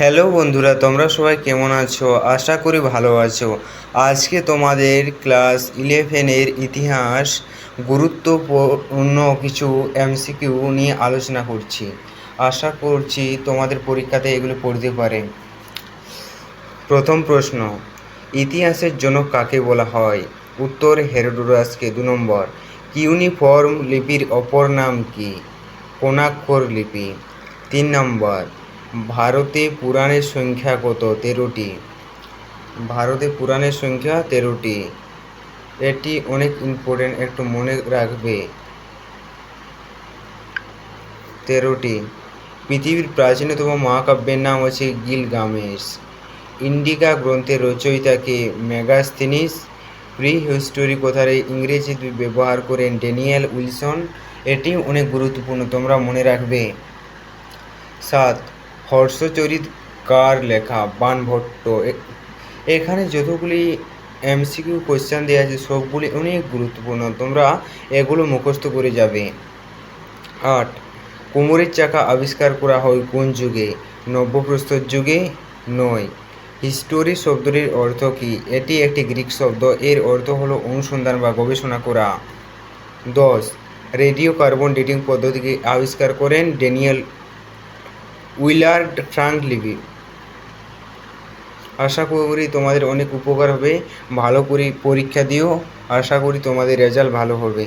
Hello বন্ধুরা, তোমরা সবাই কেমন আছো? আশা করি ভালো আছো। আজকে তোমাদের ক্লাস 11-এর ইতিহাস গুরুত্বপূর্ণ কিছু এমসিকিউ নিয়ে আলোচনা করছি। আশা করছি তোমাদের পরীক্ষাতে এগুলো পড়তে পারে। প্রথম প্রশ্ন, ইতিহাসের জনক কাকে বলা হয়? উত্তর, হেরোডোটাসকে। 2 নম্বর, কিউনিফর্ম লিপির অপর নাম কি? কোণাক্ষর লিপি। 3 নম্বর, ভারতে পুরাণের সংখ্যা কত? 13টি। ভারতে পুরাণের সংখ্যা 13টি। এটি অনেক ইম্পর্টেন্ট, একটু মনে রাখবে। 13টি। পৃথিবীর প্রাচীনতম মহাকাব্যের নাম হচ্ছে গিলগামেশ। ইন্ডিকা গ্রন্থের রচয়িতা কে? মেগাস্থিনিস। প্রি হিস্টোরি কথার ইংরেজিতে ব্যবহার করেন ড্যানিয়েল উইলসন। এটি অনেক গুরুত্বপূর্ণ, তোমরা মনে রাখবে। 7, হর্ষচরিত কার লেখা? বাণভট্ট। এখানে যতগুলি এমসিকিউ কোশ্চেন দেওয়া আছে সবগুলি অনেক গুরুত্বপূর্ণ, তোমরা এগুলো মুখস্থ করে যাবে। 8, কুমোরের চাকা আবিষ্কার করা হয় কোন যুগে? নব্যপ্রস্তর যুগে? নয়। হিস্টোরি শব্দটির অর্থ কী? এটি একটি গ্রিক শব্দ, এর অর্থ হলো অনুসন্ধান বা গবেষণা করা। 10, রেডিও কার্বন ডেটিং পদ্ধতিকে আবিষ্কার করেন ড্যানিয়েল উইলার্ড ফ্রাঙ্কলিন। আশা করি তোমাদের অনেক উপকার হবে। ভালো করে পরীক্ষা দিও, আশা করি তোমাদের রেজাল্ট ভালো হবে।